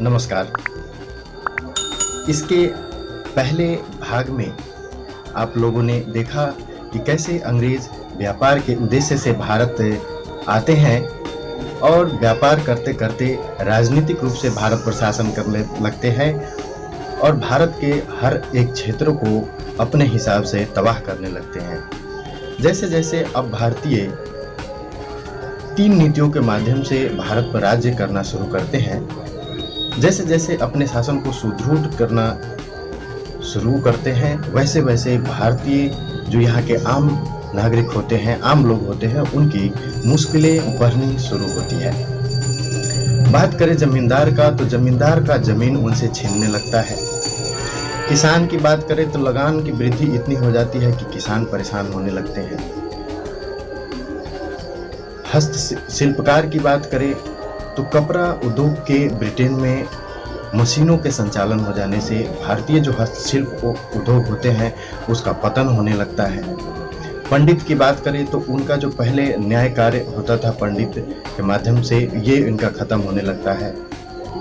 नमस्कार। इसके पहले भाग में आप लोगों ने देखा कि कैसे अंग्रेज व्यापार के उद्देश्य से भारत आते हैं और व्यापार करते करते राजनीतिक रूप से भारत पर शासन करने लगते हैं और भारत के हर एक क्षेत्र को अपने हिसाब से तबाह करने लगते हैं। जैसे जैसे अब भारतीय 3 नीतियों के माध्यम से भारत पर राज्य करना शुरू करते हैं, जैसे जैसे अपने शासन को सुदृढ़ करना शुरू करते हैं, वैसे वैसे भारतीय जो यहाँ के आम नागरिक होते हैं, आम लोग होते हैं, उनकी मुश्किलें बढ़नी शुरू होती है। बात करें जमींदार का, तो जमींदार का जमीन उनसे छीनने लगता है। किसान की बात करें तो लगान की वृद्धि इतनी हो जाती है कि किसान परेशान होने लगते हैं। हस्तशिल्पकार की बात करें तो कपड़ा उद्योग के ब्रिटेन में मशीनों के संचालन हो जाने से भारतीय जो हस्तशिल्प उद्योग होते हैं उसका पतन होने लगता है। पंडित की बात करें तो उनका जो पहले न्याय कार्य होता था पंडित के माध्यम से, ये इनका खत्म होने लगता है।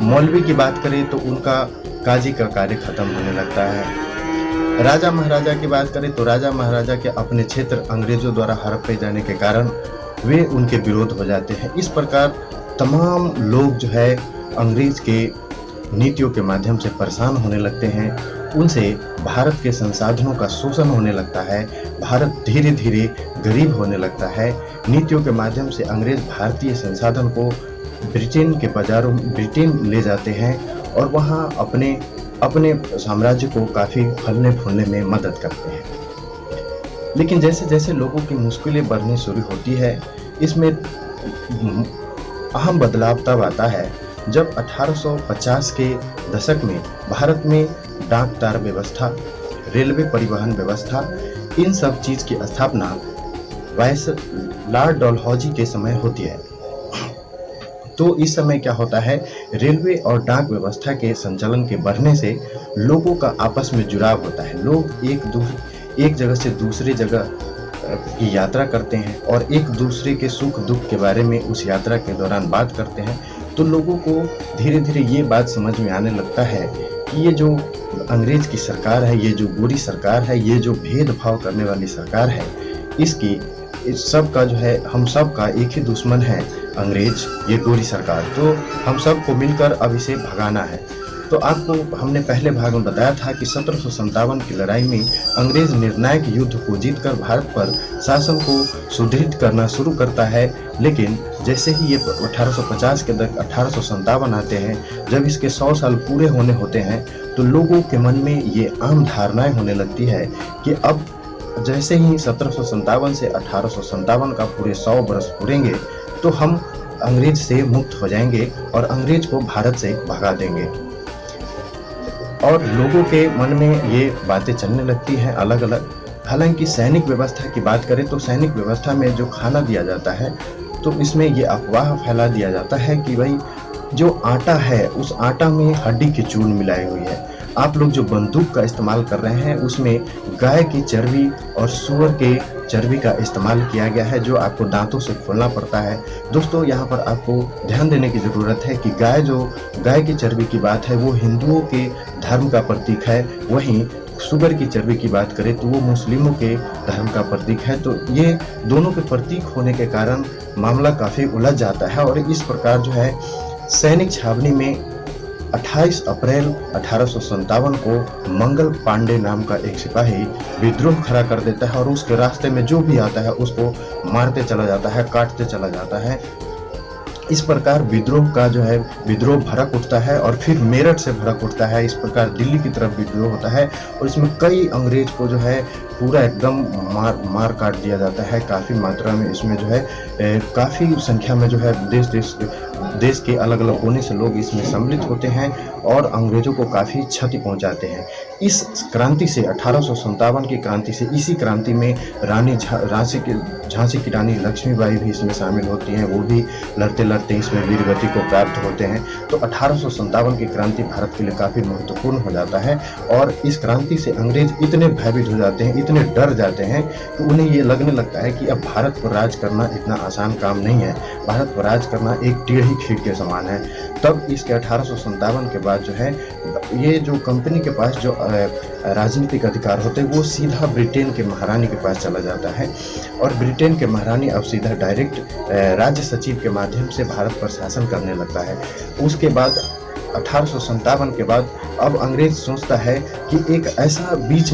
मौलवी की बात करें तो उनका काजी का कार्य खत्म होने लगता है। राजा महाराजा की बात करें तो राजा महाराजा के अपने क्षेत्र अंग्रेजों द्वारा हड़पे जाने के कारण वे उनके विरोध हो जाते हैं। इस प्रकार तमाम लोग जो है अंग्रेज के नीतियों के माध्यम से परेशान होने लगते हैं। उनसे भारत के संसाधनों का शोषण होने लगता है। भारत धीरे धीरे गरीब होने लगता है। नीतियों के माध्यम से अंग्रेज भारतीय संसाधन को ब्रिटेन के बाजारों ब्रिटेन ले जाते हैं और वहाँ अपने साम्राज्य को काफ़ी फलने फूलने में मदद करते हैं। लेकिन जैसे जैसे लोगों की मुश्किलें बढ़नी शुरू होती है, इसमें अहम बदलाव तब आता है जब 1850 के दशक में भारत में डाक तार व्यवस्था, रेलवे परिवहन व्यवस्था, इन सब चीज़ की स्थापना लॉर्ड डलहौजी के समय होती है। तो इस समय क्या होता है, रेलवे और डाक व्यवस्था के संचालन के बढ़ने से लोगों का आपस में जुड़ाव होता है। लोग एक जगह से दूसरी जगह की यात्रा करते हैं और एक दूसरे के सुख दुख के बारे में उस यात्रा के दौरान बात करते हैं। तो लोगों को धीरे धीरे ये बात समझ में आने लगता है कि ये जो अंग्रेज की सरकार है, ये जो बुरी सरकार है, ये जो भेदभाव करने वाली सरकार है, इस सब का जो है, हम सब का एक ही दुश्मन है अंग्रेज, ये गोरी सरकार। तो हम सबको मिलकर अब इसे भगाना है। तो आपको हमने पहले भाग में बताया था कि 1757 की लड़ाई में अंग्रेज निर्णायक युद्ध को जीतकर भारत पर शासन को सुदृढ़ करना शुरू करता है। लेकिन जैसे ही ये 1850 के 1857 आते हैं, जब इसके 100 साल पूरे होने होते हैं, तो लोगों के मन में ये आम धारणाएं होने लगती है कि अब जैसे ही 1757 से 1857 का पूरे 100 वर्ष पूरेंगे तो हम अंग्रेज से मुक्त हो जाएंगे और अंग्रेज को भारत से भगा देंगे। और लोगों के मन में ये बातें चलने लगती हैं अलग अलग। हालांकि सैनिक व्यवस्था की बात करें तो सैनिक व्यवस्था में जो खाना दिया जाता है, तो इसमें ये अफवाह फैला दिया जाता है कि भाई जो आटा है उस आटा में हड्डी की चूर्ण मिलाई हुई है। आप लोग जो बंदूक का इस्तेमाल कर रहे हैं उसमें गाय की चर्बी और सूअर के चर्बी का इस्तेमाल किया गया है, जो आपको दांतों से खोलना पड़ता है। दोस्तों, यहाँ पर आपको ध्यान देने की ज़रूरत है कि गाय की चर्बी की बात है वो हिंदुओं के धर्म का प्रतीक है, वहीं सूअर की चर्बी की बात करें तो वो मुस्लिमों के धर्म का प्रतीक है। तो ये दोनों के प्रतीक होने के कारण मामला काफ़ी उलझ जाता है और इस प्रकार जो है सैनिक छावनी में 28 अप्रैल 1857 को मंगल पांडे नाम का एक सिपाही विद्रोह खड़ा कर देता है और उसके रास्ते में जो भी आता है उसको मारते चला जाता है, काटते चला जाता है। इस प्रकार विद्रोह भड़क उठता है और फिर मेरठ से भड़क उठता है। इस प्रकार दिल्ली की तरफ विद्रोह होता है और इसमें कई अंग्रेज को जो है पूरा एकदम मार काट दिया जाता है। काफ़ी मात्रा में इसमें जो है काफ़ी संख्या में जो है देश के अलग अलग कोने से लोग इसमें सम्मिलित होते हैं और अंग्रेजों को काफ़ी क्षति पहुंचाते हैं। इस क्रांति से 1857 की क्रांति से, इसी क्रांति में झांसी की रानी लक्ष्मीबाई भी इसमें शामिल होती हैं। वो भी लड़ते लड़ते इसमें वीरगति को प्राप्त होते हैं। तो 1857 की क्रांति भारत के लिए काफ़ी महत्वपूर्ण हो जाता है और इस क्रांति से अंग्रेज इतने भयभीत हो जाते हैं, इतने डर जाते हैं कि उन्हें ये लगने लगता है कि अब भारत पर राज करना इतना आसान काम नहीं है। भारत पर राज करना एक टेढ़ी दही खीर के समान है। तब इसके 1857 के बाद जो है ये जो कंपनी के पास जो राजनीतिक अधिकार होते हैं वो सीधा ब्रिटेन के महारानी के पास चला जाता है, और ब्रिटेन के महारानी अब सीधा डायरेक्ट राज्य सचिव के माध्यम से भारत पर शासन करने लगता है। उसके बाद 1857 के बाद अब अंग्रेज सोचता है कि एक ऐसा बीच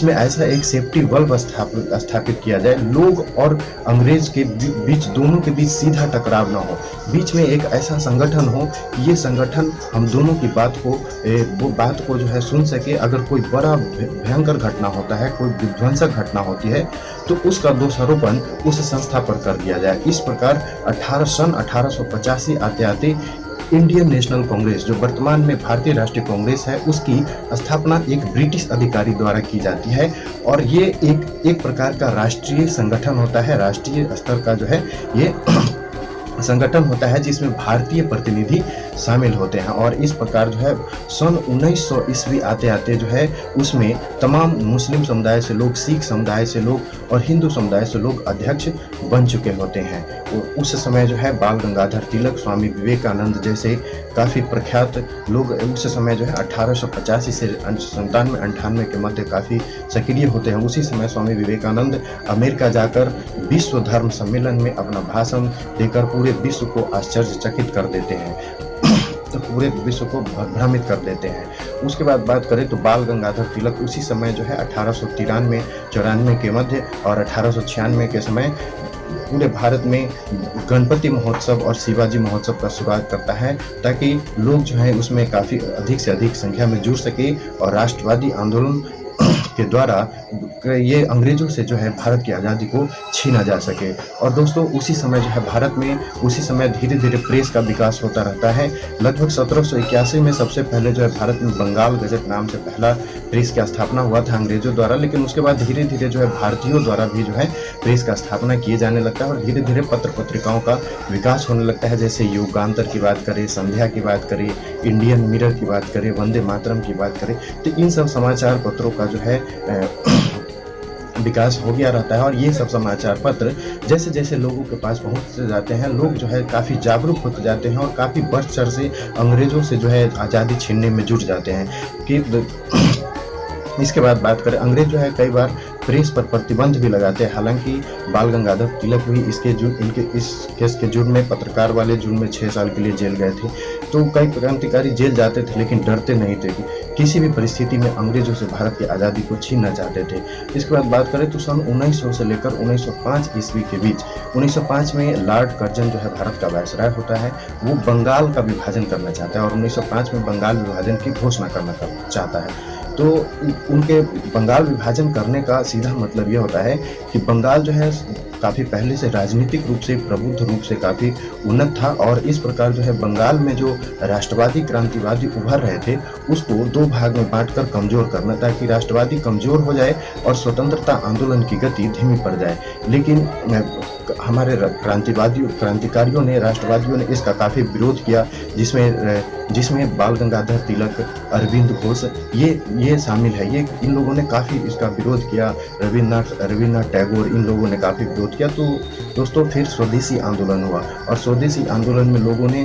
में ऐसा एक सेफ्टी वल्व स्थापित किया जाए, लोग और अंग्रेज के बीच, दोनों के बीच सीधा टकराव ना हो, बीच में एक ऐसा संगठन हो कि ये संगठन हम दोनों की बात को जो है सुन सके। अगर कोई बड़ा भयंकर घटना होता है, कोई विध्वंसक घटना होती है, तो उसका दोषारोपण उस संस्था पर कर दिया जाए। इस प्रकार 1885 आते आते इंडियन नेशनल कांग्रेस, जो वर्तमान में भारतीय राष्ट्रीय कांग्रेस है, उसकी स्थापना एक ब्रिटिश अधिकारी द्वारा की जाती है, और ये एक प्रकार का राष्ट्रीय संगठन होता है, राष्ट्रीय स्तर का जो है ये संगठन होता है जिसमें भारतीय प्रतिनिधि शामिल होते हैं। और इस प्रकार जो है सन 1900 ईस्वी आते आते जो है उसमें तमाम मुस्लिम समुदाय से लोग, सिख समुदाय से लोग और हिंदू समुदाय से लोग अध्यक्ष बन चुके होते हैं। उस समय जो है बाल गंगाधर तिलक, स्वामी विवेकानंद जैसे काफ़ी प्रख्यात लोग उस समय जो है 1885 से 97-98 के मध्य काफ़ी सक्रिय होते हैं। उसी समय स्वामी विवेकानंद अमेरिका जाकर विश्व धर्म सम्मेलन में अपना भाषण देकर पूरे विश्व को आश्चर्यचकित कर देते हैं, तो पूरे विश्व को भ्रमित कर देते हैं। उसके बाद बात करें तो बाल गंगाधर तिलक उसी समय जो है 1893-94 के मध्य और 1896 के समय पूरे भारत में गणपति महोत्सव और शिवाजी महोत्सव का शुरुआत करता है, ताकि लोग जो है उसमें काफ़ी अधिक से अधिक संख्या में जुड़ सके और राष्ट्रवादी आंदोलन के द्वारा ये अंग्रेजों से जो है भारत की आज़ादी को छीना जा सके। और दोस्तों उसी समय जो है भारत में उसी समय धीरे धीरे प्रेस का विकास होता रहता है। लगभग 1781 में सबसे पहले जो है भारत में बंगाल गजट नाम से पहला प्रेस की स्थापना हुआ था अंग्रेजों द्वारा, लेकिन उसके बाद धीरे धीरे जो है भारतीयों द्वारा भी जो है प्रेस का स्थापना किए जाने लगता है और धीरे धीरे पत्र पत्रिकाओं का विकास होने लगता है। जैसे युगांतर की बात करें, संध्या की बात करें, इंडियन मिरर की बात करें, वंदे मातरम की बात करें, तो इन सब समाचार पत्रों का जो है विकास हो गया रहता है। और ये सब समाचार पत्र जैसे जैसे लोगों के पास पहुंचते जाते हैं, लोग जो है काफ़ी जागरूक होते जाते हैं और काफ़ी बढ़ चढ़ से अंग्रेज़ों से जो है आज़ादी छीनने में जुट जाते हैं। कि इसके बाद बात करें, अंग्रेज जो है कई बार प्रेस पर प्रतिबंध भी लगाते हैं। हालांकि बाल गंगाधर तिलक भी इस केस के जुर्म में, पत्रकार वाले जुर्म में 6 साल के लिए जेल गए थे। तो कई क्रांतिकारी जेल जाते थे लेकिन डरते नहीं थे, किसी भी परिस्थिति में अंग्रेजों से भारत की आज़ादी को छीनना चाहते थे। इसके बाद बात करें तो सन 1900 से लेकर 1905 ईस्वी के बीच, 1905 में लॉर्ड कर्जन जो है भारत का वायसराय होता है, वो बंगाल का विभाजन करना चाहता है और 1905 में बंगाल विभाजन की घोषणा करना चाहता है। तो उनके बंगाल विभाजन करने का सीधा मतलब ये होता है कि बंगाल जो है काफ़ी पहले से राजनीतिक रूप से, प्रबुद्ध रूप से काफ़ी उन्नत था, और इस प्रकार जो है बंगाल में जो राष्ट्रवादी क्रांतिवादी उभर रहे थे उसको 2 भाग में बांटकर कमज़ोर करना, ताकि राष्ट्रवादी कमज़ोर हो जाए और स्वतंत्रता आंदोलन की गति धीमी पड़ जाए। लेकिन हमारे क्रांतिकारियों ने, राष्ट्रवादियों ने इसका काफ़ी विरोध किया, जिसमें बाल गंगाधर तिलक, अरविंद घोष ये शामिल है। ये इन लोगों ने काफ़ी इसका विरोध किया, रविन्द्रनाथ टैगोर, इन लोगों ने काफ़ी विरोध किया। तो दोस्तों फिर स्वदेशी आंदोलन हुआ और स्वदेशी आंदोलन में लोगों ने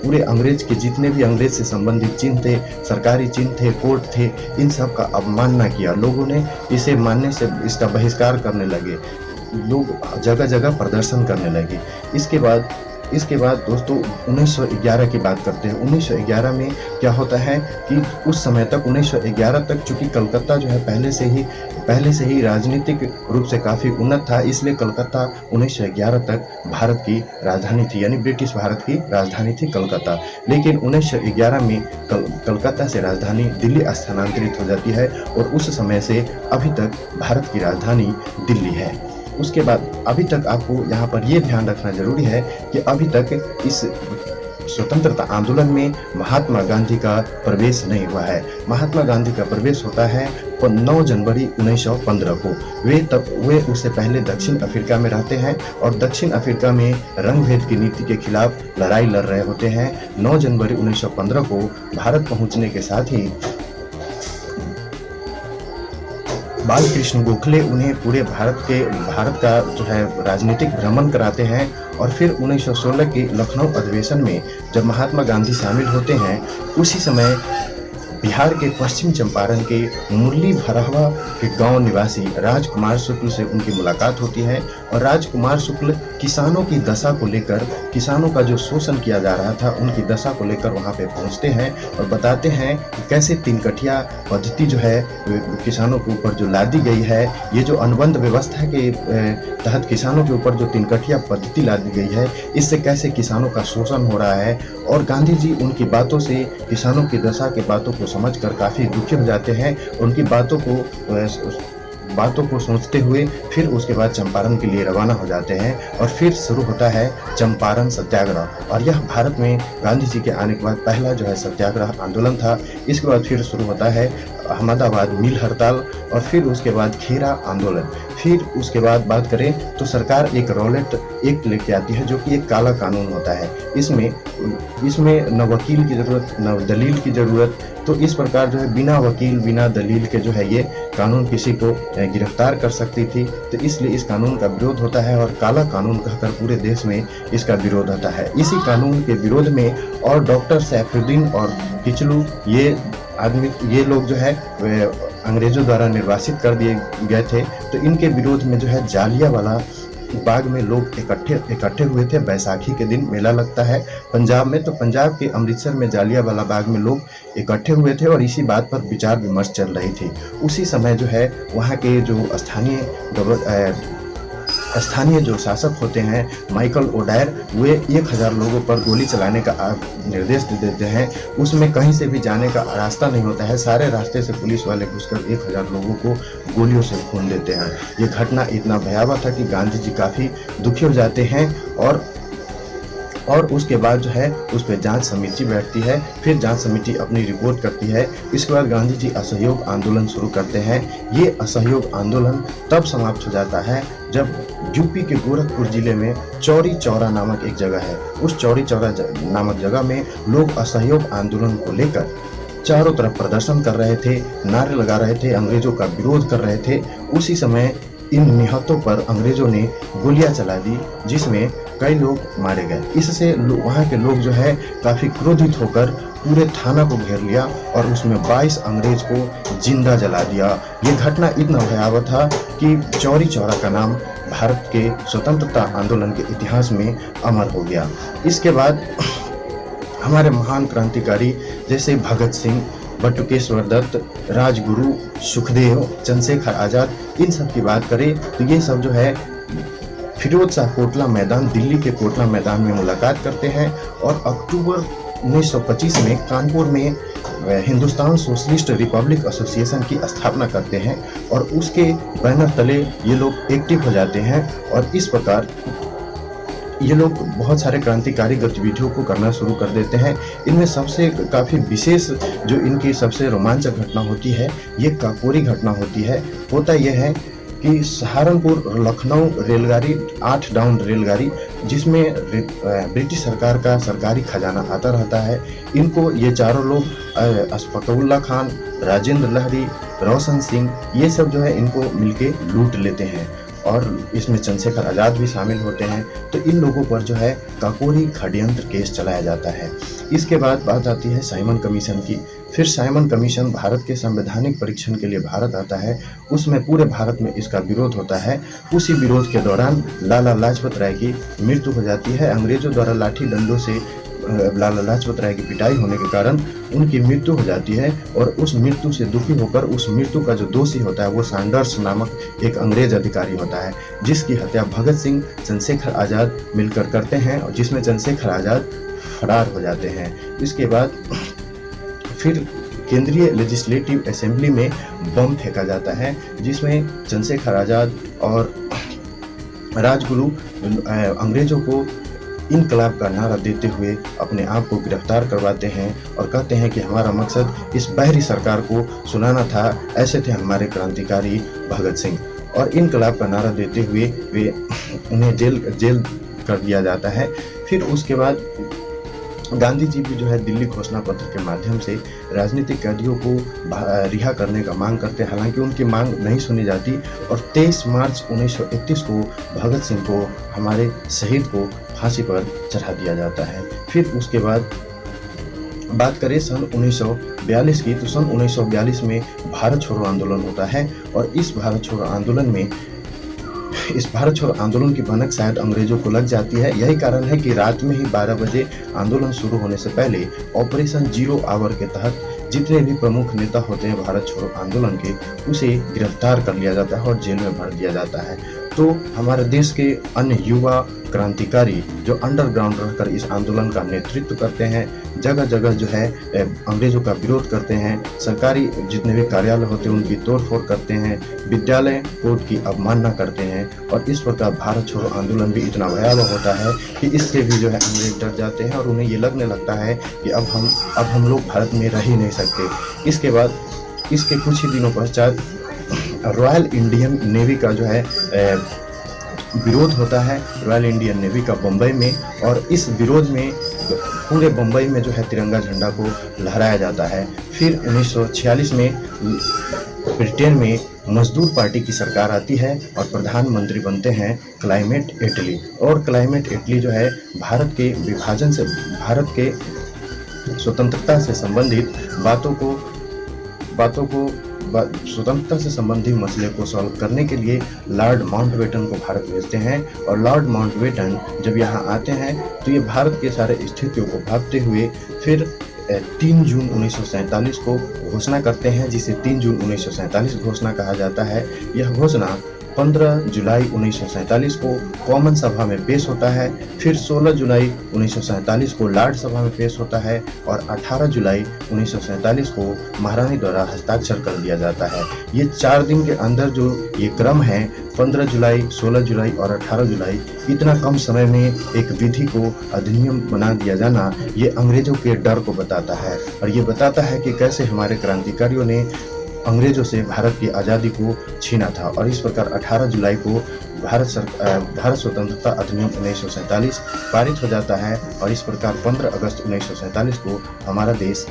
पूरे अंग्रेज के जितने भी अंग्रेज से संबंधित चिन्ह थे, सरकारी चिन्ह थे, कोर्ट थे, इन सब का अवमानना किया। लोगों ने इसे मानने से इसका बहिष्कार करने लगे, लोग जगह जगह प्रदर्शन करने लगे। इसके बाद दोस्तों 1911 की बात करते हैं। 1911 में क्या होता है कि उस समय तक 1911 तक चूँकि कलकत्ता जो है पहले से ही राजनीतिक रूप से काफ़ी उन्नत था, इसलिए कलकत्ता 1911 तक भारत की राजधानी थी, यानी ब्रिटिश भारत की राजधानी थी कलकत्ता। लेकिन 1911 में कलकत्ता से राजधानी दिल्ली स्थानांतरित हो जाती है और उस समय से अभी तक भारत की राजधानी दिल्ली है। उसके बाद अभी तक आपको यहाँ पर यह ध्यान रखना जरूरी है कि अभी तक इस स्वतंत्रता आंदोलन में महात्मा गांधी का प्रवेश नहीं हुआ है। महात्मा गांधी का प्रवेश होता है 9 जनवरी 1915 को। वे उससे पहले दक्षिण अफ्रीका में रहते हैं और दक्षिण अफ्रीका में रंगभेद की नीति के खिलाफ लड़ाई लड़ रहे होते हैं। 9 जनवरी 1915 को भारत पहुंचने के साथ ही बाल कृष्ण गोखले उन्हें पूरे भारत का जो है राजनीतिक भ्रमण कराते हैं और फिर 1916 के लखनऊ अधिवेशन में जब महात्मा गांधी शामिल होते हैं, उसी समय बिहार के पश्चिम चंपारण के मुरली भरहवा के गांव निवासी राजकुमार शुक्ल से उनकी मुलाकात होती है और राजकुमार शुक्ल किसानों की दशा को लेकर, किसानों का जो शोषण किया जा रहा था उनकी दशा को लेकर वहां पे पहुंचते हैं और बताते हैं कि कैसे तीन कठिया पद्धति जो है किसानों के ऊपर जो लादी गई है, ये जो अनुबंध व्यवस्था के तहत किसानों के ऊपर जो तीन कठिया पद्धति लादी गई है, इससे कैसे किसानों का शोषण हो रहा है। और गांधी जी उनकी बातों से, किसानों की दशा के बातों को समझकर काफ़ी दुखी हो जाते हैं। उनकी बातों को सोचते हुए फिर उसके बाद चंपारण के लिए रवाना हो जाते हैं और फिर शुरू होता है चंपारण सत्याग्रह। और यह भारत में गांधी जी के आने के बाद पहला जो है सत्याग्रह आंदोलन था। इसके बाद फिर शुरू होता है अहमदाबाद मिल हड़ताल और फिर उसके बाद खेरा आंदोलन। फिर उसके बाद बात करें तो सरकार एक रॉलेट एक्ट लेके आती है जो कि एक काला कानून होता है। इसमें न वकील की ज़रूरत न दलील की ज़रूरत। तो इस प्रकार जो है बिना वकील बिना दलील के जो है ये कानून किसी को गिरफ्तार कर सकती थी। तो इसलिए इस कानून का विरोध होता है और काला कानून कहकर पूरे देश में इसका विरोध होता है। इसी कानून के विरोध में और डॉक्टर सैफुद्दीन और किचलू ये लोग जो है अंग्रेजों द्वारा निर्वासित कर दिए गए थे। तो इनके विरोध में जो है जालियांवाला बाग में लोग इकट्ठे हुए थे। बैसाखी के दिन मेला लगता है पंजाब में, तो पंजाब के अमृतसर में जालियांवाला बाग में लोग इकट्ठे हुए थे और इसी बात पर विचार विमर्श चल रही थी। उसी समय जो है वहाँ के जो स्थानीय जो शासक होते हैं माइकल ओडायर, वे 1000 लोगों पर गोली चलाने का निर्देश दे देते हैं। उसमें कहीं से भी जाने का रास्ता नहीं होता है, सारे रास्ते से पुलिस वाले घुसकर 1000 लोगों को गोलियों से भून देते हैं। ये घटना इतना भयावह था कि गांधी जी काफ़ी दुखी हो जाते हैं और उसके बाद जो है उस पर जांच समिति बैठती है। फिर जांच समिति अपनी रिपोर्ट करती है। इसके बाद गांधी जी असहयोग आंदोलन शुरू करते हैं। ये असहयोग आंदोलन तब समाप्त हो जाता है जब यूपी के गोरखपुर जिले में चौरी चौरा नामक एक जगह है। उस चौरी चौरा नामक जगह में लोग असहयोग आंदोलन को लेकर चारों तरफ प्रदर्शन कर रहे थे, नारे लगा रहे थे, अंग्रेजों का विरोध कर रहे थे। उसी समय इन निहत्तों पर अंग्रेजों ने गोलियां चला दी, जिसमें कई लोग मारे गए। इससे वहाँ के लोग जो है काफ़ी क्रोधित होकर पूरे थाना को घेर लिया और उसमें 22 अंग्रेज को जिंदा जला दिया। ये घटना इतना भयावह था कि चौरी चौरा का नाम भारत के स्वतंत्रता आंदोलन के इतिहास में अमर हो गया। इसके बाद हमारे महान क्रांतिकारी जैसे भगत सिंह, बटुकेश्वर दत्त, राजगुरु, सुखदेव, चंद्रशेखर आज़ाद, इन सब की बात करें तो ये सब जो है फिरोज शाह कोटला मैदान, दिल्ली के कोटला मैदान में मुलाकात करते हैं और अक्टूबर 1925 में कानपुर में हिंदुस्तान सोशलिस्ट रिपब्लिक एसोसिएशन की स्थापना करते हैं और उसके बैनर तले ये लोग एक्टिव हो जाते हैं और इस प्रकार ये लोग बहुत सारे क्रांतिकारी गतिविधियों को करना शुरू कर देते हैं। इनमें सबसे काफ़ी विशेष जो इनकी सबसे रोमांचक घटना होती है, ये काकोरी घटना होती है। होता यह है कि सहारनपुर लखनऊ रेलगाड़ी 8 डाउन रेलगाड़ी, जिसमें ब्रिटिश सरकार का सरकारी खजाना आता रहता है, इनको ये चारों लोग अशफाकुल्ला खान, राजेंद्र लहरी, रोशन सिंह, ये सब जो है इनको मिलके लूट लेते हैं और इसमें चंद्रशेखर आज़ाद भी शामिल होते हैं। तो इन लोगों पर जो है काकोरी षड्यंत्र केस चलाया जाता है। इसके बाद बात आती है साइमन कमीशन की। फिर साइमन कमीशन भारत के संवैधानिक परीक्षण के लिए भारत आता है। उसमें पूरे भारत में इसका विरोध होता है। उसी विरोध के दौरान लाला लाजपत राय की मृत्यु हो जाती है। अंग्रेजों द्वारा लाठी डंडों से लाला लाजपत राय की पिटाई होने के कारण उनकी मृत्यु हो जाती है और उस मृत्यु से दुखी होकर उस मृत्यु का जो दोषी होता है वो सैंडर्स नामक एक अंग्रेज अधिकारी होता है, जिसकी हत्या भगत सिंह, चंद्रशेखर आज़ाद मिलकर करते हैं और जिसमें चंद्रशेखर आज़ाद फरार हो जाते हैं। इसके बाद फिर केंद्रीय लेजिस्लेटिव असेंबली में बम फेंका जाता है, जिसमें चंद्रशेखर आज़ाद और राजगुरु अंग्रेजों को इनकलाब का नारा देते हुए अपने आप को गिरफ्तार करवाते हैं और कहते हैं कि हमारा मकसद इस बहरी सरकार को सुनाना था। ऐसे थे हमारे क्रांतिकारी भगत सिंह। और इनकलाब का नारा देते हुए उन्हें जेल कर दिया जाता है। फिर उसके बाद गांधी जी भी जो है दिल्ली घोषणा पत्र के माध्यम से राजनीतिक कैदियों को रिहा करने का मांग करते हैं, हालांकि उनकी मांग नहीं सुनी जाती और 23 मार्च 1931 को भगत सिंह को, हमारे शहीद को, फांसी पर चढ़ा दिया जाता है। फिर उसके बाद बात करें सन 1942 की, तो सन 1942 में भारत छोड़ो आंदोलन होता है और इस भारत छोड़ो आंदोलन की भनक शायद अंग्रेजों को लग जाती है। यही कारण है कि रात में ही 12 बजे आंदोलन शुरू होने से पहले ऑपरेशन जीरो आवर के तहत जितने भी प्रमुख नेता होते हैं भारत छोड़ो आंदोलन के, उसे गिरफ्तार कर लिया जाता है और जेल में भर दिया जाता है। तो हमारे देश के अन्य युवा क्रांतिकारी जो अंडरग्राउंड रहकर इस आंदोलन का नेतृत्व करते हैं, जगह जगह जो है अंग्रेजों का विरोध करते हैं, सरकारी जितने भी कार्यालय होते हैं उनकी तोड़फोड़ करते हैं, विद्यालय कोर्ट की अवमानना करते हैं और इस प्रकार भारत छोड़ो आंदोलन भी इतना भयावह होता है कि इससे भी जो है अंग्रेज डर जाते हैं और उन्हें ये लगने लगता है कि अब हम लोग भारत में रह ही नहीं सकते। इसके बाद इसके कुछ ही दिनों पश्चात रॉयल इंडियन नेवी का जो है विरोध होता है, रॉयल इंडियन नेवी का बम्बई में, और इस विरोध में पूरे बम्बई में जो है तिरंगा झंडा को लहराया जाता है। फिर 1946 में ब्रिटेन में मजदूर पार्टी की सरकार आती है और प्रधानमंत्री बनते हैं क्लाइमेट एटली, और क्लाइमेट एटली जो है भारत के विभाजन से, भारत के स्वतंत्रता से संबंधित स्वतंत्रता से संबंधित मसले को सॉल्व करने के लिए लॉर्ड माउंटबेटन को भारत भेजते हैं और लॉर्ड माउंटबेटन जब यहाँ आते हैं तो ये भारत के सारे स्थितियों को भांपते हुए फिर 3 जून 1947 को घोषणा करते हैं, जिसे 3 जून 1947 घोषणा कहा जाता है। यह घोषणा 15 जुलाई 1947 को कॉमन सभा में पेश होता है, फिर 16 जुलाई 1947 को लॉर्ड सभा में पेश होता है और 18 जुलाई 1947 को महारानी द्वारा हस्ताक्षर कर दिया जाता है। ये 4 दिन के अंदर जो ये क्रम है, 15 जुलाई, 16 जुलाई और 18 जुलाई, इतना कम समय में एक विधि को अधिनियम बना दिया जाना, ये अंग्रेजों के डर को बताता है और ये बताता है कि कैसे हमारे क्रांतिकारियों ने अंग्रेजों से भारत की आज़ादी को छीना था। और इस प्रकार 18 जुलाई को भारत स्वतंत्रता अधिनियम 1947 पारित हो जाता है और इस प्रकार 15 अगस्त 1947 को हमारा देश